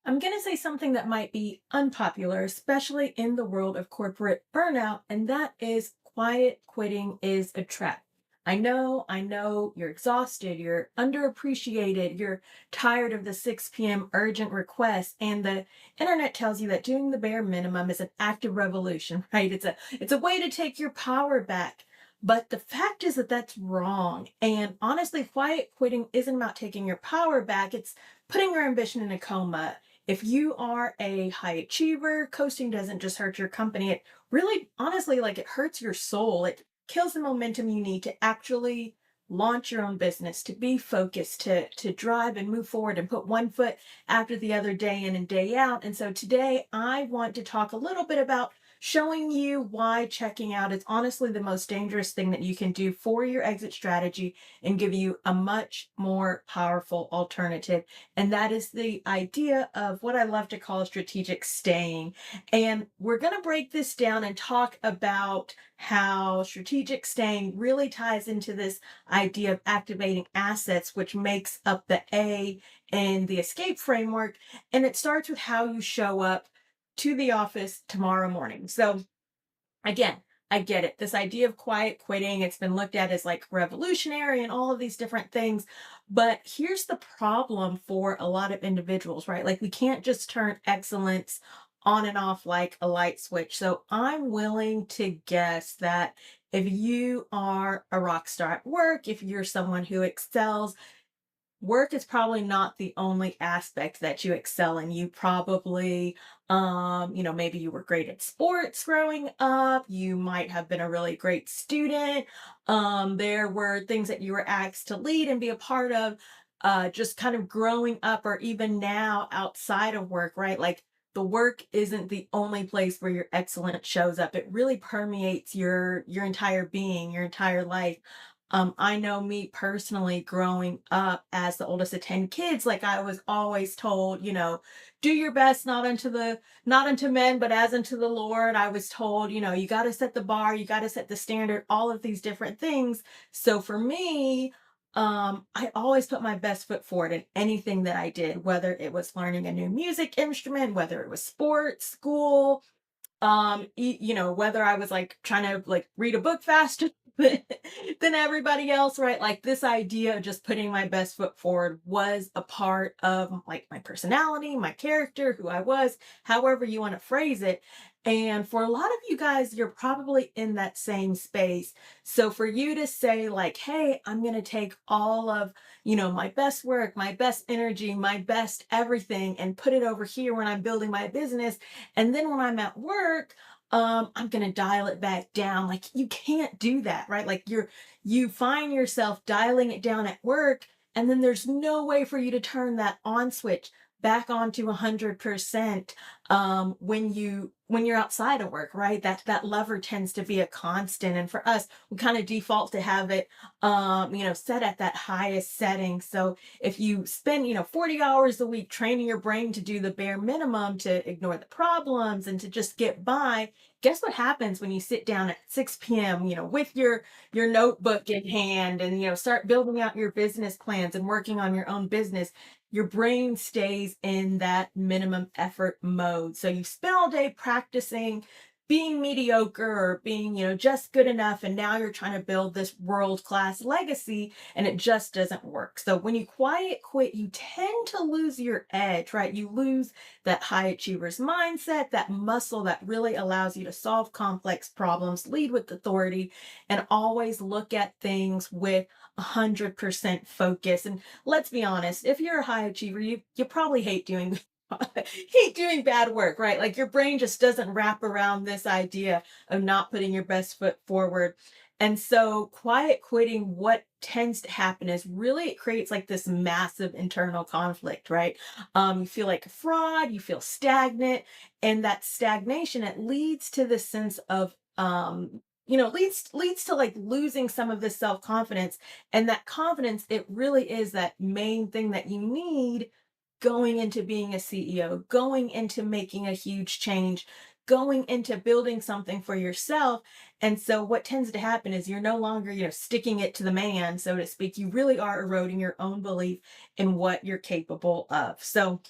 I'm going to say something that might be unpopular, especially in the world of corporate burnout, and that is quiet quitting is a trap. I know you're exhausted, you're underappreciated, you're tired of the 6 p.m. urgent requests, and the internet tells you that doing the bare minimum is an active revolution, right? It's a way to take your power back. But the fact is that that's wrong. And honestly, quiet quitting isn't about taking your power back. It's putting your ambition in a coma. If you are a high achiever, coasting doesn't just hurt your company. It really, honestly, like it hurts your soul. It kills the momentum you need to actually launch your own business, to be focused, to drive and move forward and put one foot after the other day in and day out. And so today I want to talk a little bit about showing you why checking out is honestly the most dangerous thing that you can do for your exit strategy and give you a much more powerful alternative. And that is the idea of what I love to call strategic staying. And we're going to break this down and talk about how strategic staying really ties into this idea of activating assets, which makes up the A in the escape framework. And it starts with how you show up to the office tomorrow morning. So again, I get it. This idea of quiet quitting, it's been looked at as like revolutionary and all of these different things. But here's the problem for a lot of individuals, right? Like we can't just turn excellence on and off like a light switch. So I'm willing to guess that if you are a rock star at work, if you're someone who excels, work is probably not the only aspect that you excel in. You probably, maybe you were great at sports growing up. You might have been a really great student. There were things that you were asked to lead and be a part of, just kind of growing up or even now outside of work, right? Like the work isn't the only place where your excellence shows up. It really permeates your entire being, your entire life. I know me personally growing up as the oldest of 10 kids, like I was always told, do your best, not unto men, but as unto the Lord. I was told, you got to set the bar, you got to set the standard, all of these different things. So for me, I always put my best foot forward in anything that I did, whether it was learning a new music instrument, whether it was sports, school, whether I was like trying to like read a book faster than than everybody else, right? Like this idea of just putting my best foot forward was a part of like my personality, my character, who I was, however you want to phrase it. And for a lot of you guys, you're probably in that same space. So for you to say like, hey, I'm going to take all of, my best work, my best energy, my best everything and put it over here when I'm building my business, and then when I'm at work, I'm going to dial it back down. Like you can't do that, right? Like you find yourself dialing it down at work, and then there's no way for you to turn that on switch back on to 100% when you're outside of work, right? That lever tends to be a constant, and for us, we kind of default to have it set at that highest setting. So if you spend 40 hours a week training your brain to do the bare minimum, to ignore the problems and to just get by, guess what happens when you sit down at 6 p.m. With your notebook in hand and start building out your business plans and working on your own business. Your brain stays in that minimum effort mode. So you spend all day practicing being mediocre or being, just good enough. And now you're trying to build this world-class legacy and it just doesn't work. So when you quiet quit, you tend to lose your edge, right? You lose that high achiever's mindset, that muscle that really allows you to solve complex problems, lead with authority, and always look at things with 100% focus. And let's be honest, if you're a high achiever, you probably hate doing hate doing bad work, right? Like your brain just doesn't wrap around this idea of not putting your best foot forward. And so quiet quitting, what tends to happen is really it creates like this massive internal conflict, right? You feel like a fraud, you feel stagnant, and that stagnation, it leads to this sense of leads to like losing some of this self-confidence. And that confidence, it really is that main thing that you need going into being a CEO, going into making a huge change, going into building something for yourself. And so what tends to happen is you're no longer, sticking it to the man, so to speak. You really are eroding your own belief in what you're capable of. So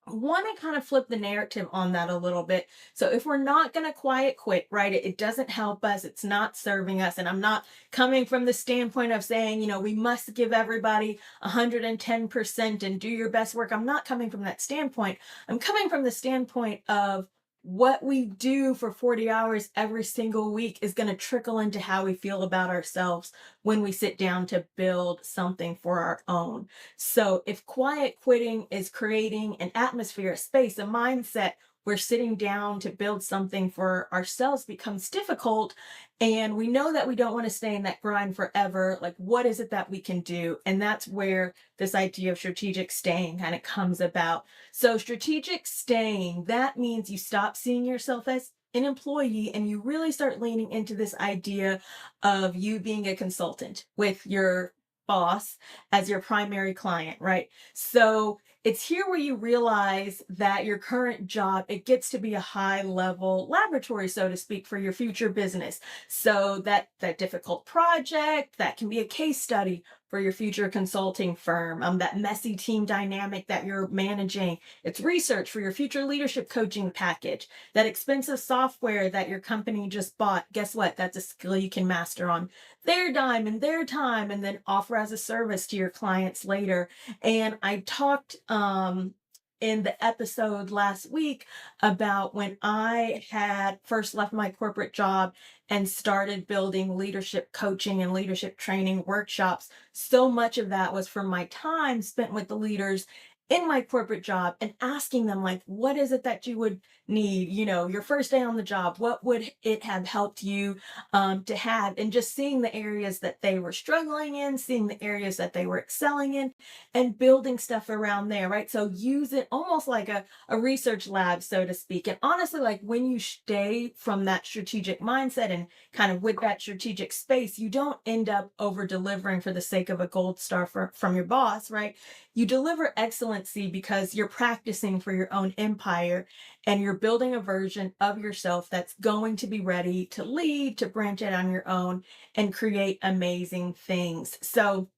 want to kind of flip the narrative on that a little bit. So if we're not going to quiet quit, right, it doesn't help us, it's not serving us. And I'm not coming from the standpoint of saying, we must give everybody 110% and do your best work. I'm not coming from that standpoint. I'm coming from the standpoint of what we do for 40 hours every single week is going to trickle into how we feel about ourselves when we sit down to build something for our own. So if quiet quitting is creating an atmosphere, a space, a mindset where sitting down to build something for ourselves becomes difficult, and we know that we don't want to stay in that grind forever, like what is it that we can do? And that's where this idea of strategic staying kind of comes about. So strategic staying, that means you stop seeing yourself as an employee and you really start leaning into this idea of you being a consultant with your boss as your primary client, right? So it's here where you realize that your current job, it gets to be a high level laboratory, so to speak, for your future business. So that difficult project, that can be a case study for your future consulting firm. That messy team dynamic that you're managing, it's research for your future leadership coaching package. That expensive software that your company just bought, guess what? That's a skill you can master on their dime and their time, and then offer as a service to your clients later. And I talked in the episode last week about when I had first left my corporate job and started building leadership coaching and leadership training workshops. So much of that was from my time spent with the leaders in my corporate job and asking them, like, what is it that you would need, your first day on the job, what would it have helped you to have, and just seeing the areas that they were struggling in, seeing the areas that they were excelling in, and building stuff around there, right? So use it almost like a research lab, so to speak. And honestly, like when you stay from that strategic mindset and kind of with that strategic space, you don't end up over delivering for the sake of a gold star from your boss, right? You deliver excellency because you're practicing for your own empire and you're building a version of yourself that's going to be ready to lead, to branch out on your own and create amazing things. So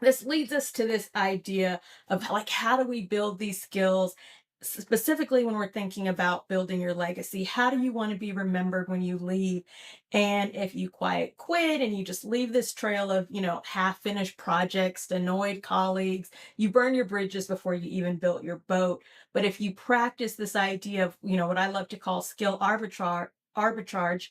this leads us to this idea of like, how do we build these skills? Specifically, when we're thinking about building your legacy, how do you want to be remembered when you leave? And if you quiet quit and you just leave this trail of, half finished projects, annoyed colleagues, you burn your bridges before you even built your boat. But if you practice this idea of, what I love to call skill arbitrage,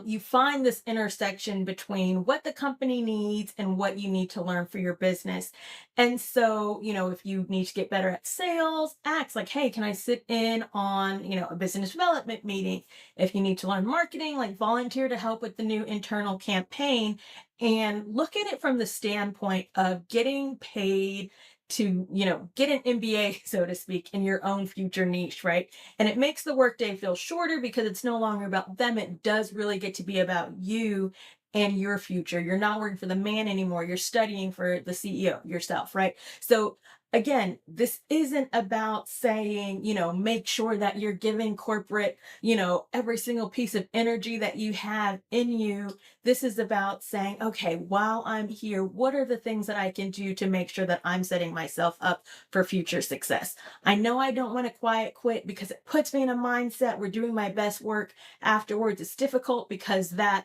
you find this intersection between what the company needs and what you need to learn for your business. And so, if you need to get better at sales, acts like, hey, can I sit in on, a business development meeting? If you need to learn marketing, like volunteer to help with the new internal campaign, and look at it from the standpoint of getting paid to, get an MBA, so to speak, in your own future niche, right? And it makes the workday feel shorter because it's no longer about them. It does really get to be about you and your future. You're not working for the man anymore. You're studying for the CEO yourself, right? So again, this isn't about saying, make sure that you're giving corporate, every single piece of energy that you have in you. This is about saying, okay, while I'm here, what are the things that I can do to make sure that I'm setting myself up for future success? I know I don't want to quiet quit because it puts me in a mindset where doing my best work afterwards is difficult because that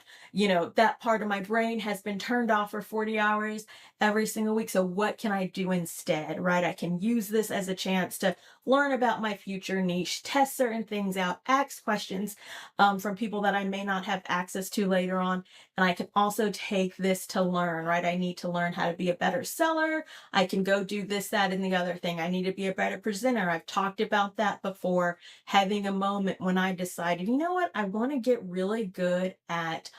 part of my brain has been turned off for 40 hours every single week. So what can I do instead, right? I can use this as a chance to learn about my future niche, test certain things out, ask questions from people that I may not have access to later on. And I can also take this to learn, right? I need to learn how to be a better seller. I can go do this, that, and the other thing. I need to be a better presenter. I've talked about that before, having a moment when I decided, you know what, I want to get really good at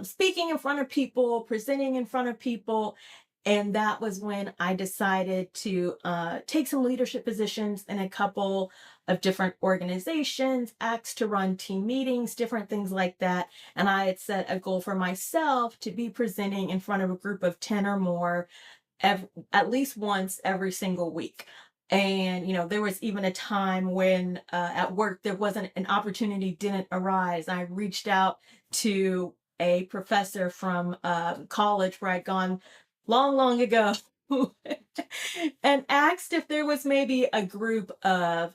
speaking in front of people, presenting in front of people. And that was when I decided to take some leadership positions in a couple of different organizations, asked to run team meetings, different things like that. And I had set a goal for myself to be presenting in front of a group of 10 or more at least once every single week. And, there was even a time when at work there wasn't an opportunity, didn't arise. I reached out to a professor from college where I'd gone long, long ago and asked if there was maybe a group of,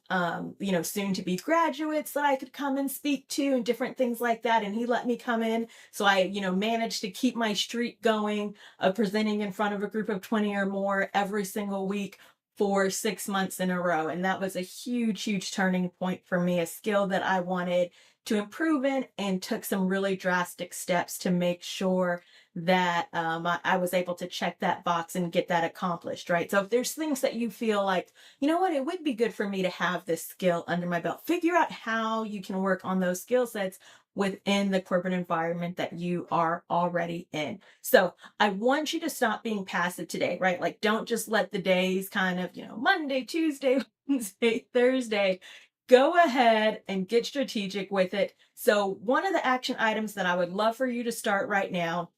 soon to be graduates that I could come and speak to and different things like that. And he let me come in. So I, managed to keep my streak going of presenting in front of a group of 20 or more every single week for 6 months in a row. And that was a huge, huge turning point for me, a skill that I wanted to improve in, and took some really drastic steps to make sure that I was able to check that box and get that accomplished, right? So if there's things that you feel like, you know what, it would be good for me to have this skill under my belt, figure out how you can work on those skill sets within the corporate environment that you are already in. So I want you to stop being passive today, right? Like, don't just let the days kind of, Monday, Tuesday, Wednesday, Thursday, go ahead and get strategic with it. So one of the action items that I would love for you to start right now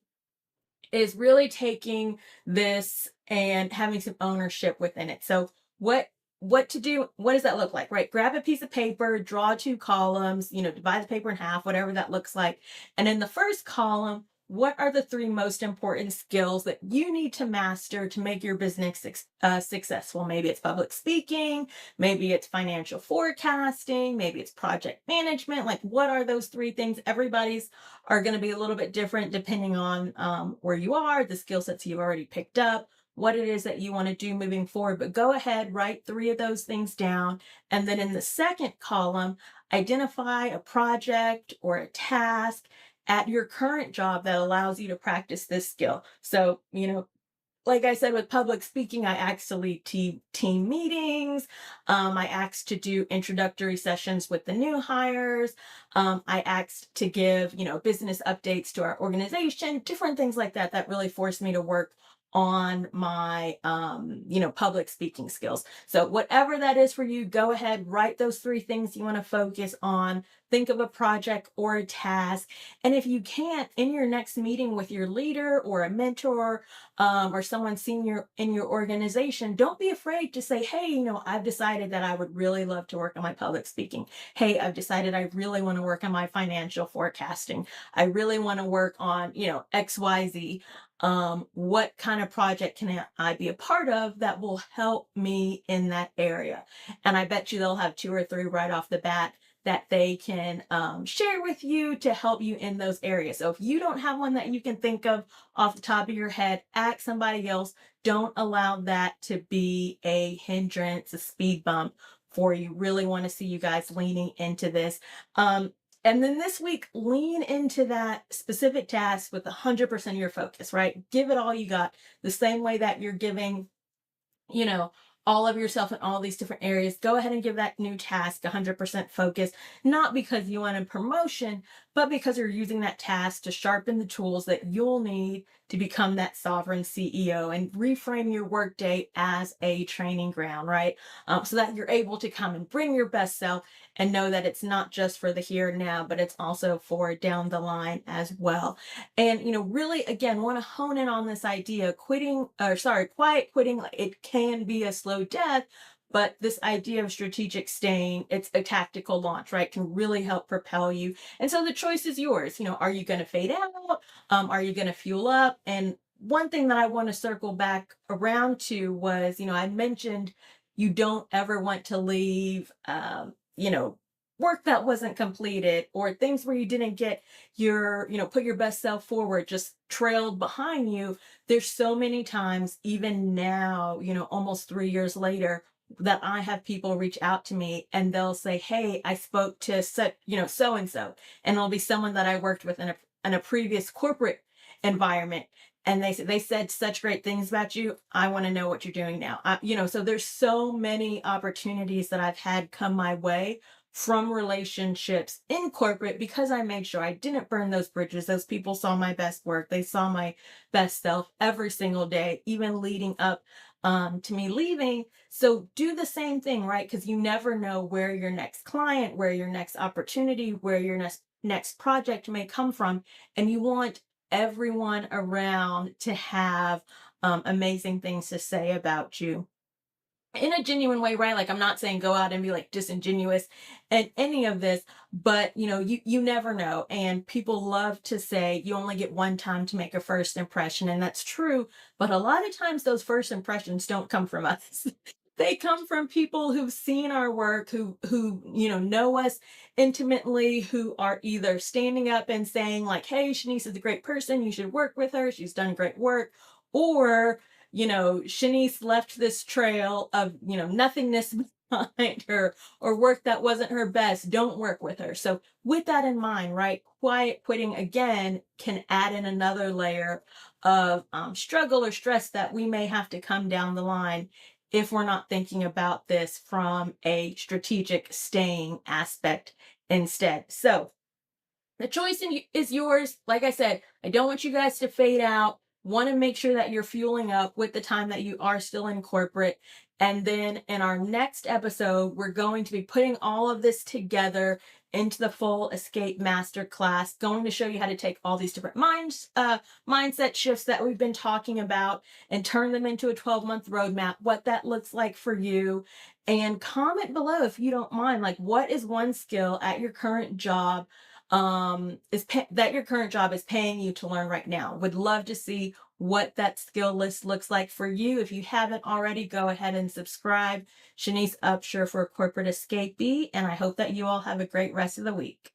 is really taking this and having some ownership within it. So what to do, what does that look like, right? Grab a piece of paper, draw two columns, divide the paper in half, whatever that looks like. And in the first column, what are the three most important skills that you need to master to make your business successful? Maybe it's public speaking, maybe it's financial forecasting, maybe it's project management. Like, what are those three things? Everybody's are going to be a little bit different depending on where you are, the skill sets you've already picked up, what it is that you want to do moving forward. But go ahead, write three of those things down. And then in the second column, identify a project or a task at your current job that allows you to practice this skill. So, like I said, with public speaking, I asked to lead team meetings. I asked to do introductory sessions with the new hires. I asked to give, business updates to our organization, different things like that, that really forced me to work on my, public speaking skills. So whatever that is for you, go ahead, write those three things you want to focus on. Think of a project or a task. And if you can't, in your next meeting with your leader or a mentor, or someone senior in your organization, don't be afraid to say, hey, I've decided that I would really love to work on my public speaking. Hey, I've decided I really want to work on my financial forecasting. I really want to work on, XYZ. What kind of project can I be a part of that will help me in that area? And I bet you they'll have two or three right off the bat that they can share with you to help you in those areas. So if you don't have one that you can think of off the top of your head, ask somebody else. Don't allow that to be a hindrance, a speed bump for you. Really want to see you guys leaning into this. And then this week, lean into that specific task with 100% of your focus, right? Give it all you got, the same way that you're giving, you know, all of yourself in all these different areas. Go ahead and give that new task 100% focus, not because you want a promotion, but because you're using that task to sharpen the tools that you'll need to become that sovereign CEO, and reframe your workday as a training ground, right? So that you're able to come and bring your best self and know that it's not just for the here and now, but it's also for down the line as well. And, really, again, want to hone in on this idea, quiet quitting. It can be a slow death, but this idea of strategic staying, it's a tactical launch, right? Can really help propel you. And so the choice is yours. Are you going to fade out? Are you going to fuel up? And one thing that I want to circle back around to was, I mentioned you don't ever want to leave, work that wasn't completed, or things where you didn't get put your best self forward, just trailed behind you. There's so many times, even now, almost 3 years later, that I have people reach out to me and they'll say, hey, I spoke to so and so, and it'll be someone that I worked with in a previous corporate environment. And they said such great things about you. I want to know what you're doing now. So there's so many opportunities that I've had come my way from relationships in corporate, because I made sure I didn't burn those bridges. Those people saw my best work. They saw my best self every single day, even leading up to me leaving. So do the same thing, right? Because you never know where your next client, where your next opportunity, where your next project may come from. And you want everyone around to have amazing things to say about you. in a genuine way, right? Like I'm not saying go out and be like disingenuous and any of this, but you never know. And people love to say you only get one time to make a first impression, and that's true. But a lot of times those first impressions don't come from us. They come from people who've seen our work, who know us intimately, who are either standing up and saying like, "Hey, Shanice is a great person. You should work with her. She's done great work," or Shanice left this trail of, nothingness behind her, or work that wasn't her best. Don't work with her. So, with that in mind, right, quiet quitting again can add in another layer of struggle or stress that we may have to come down the line if we're not thinking about this from a strategic staying aspect instead. So, the choice is yours. Like I said, I don't want you guys to fade out. Want to make sure that you're fueling up with the time that you are still in corporate. And then in our next episode, we're going to be putting all of this together into the full Escape Masterclass, going to show you how to take all these different mindset shifts that we've been talking about and turn them into a 12-month roadmap, what that looks like for you. And comment below if you don't mind, like what is one skill at your current job that your current job is paying you to learn right now. Would love to see what that skill list looks like for you. If you haven't already, go ahead and subscribe. Chenise Upshur for Corporate Escapee, and I hope that you all have a great rest of the week.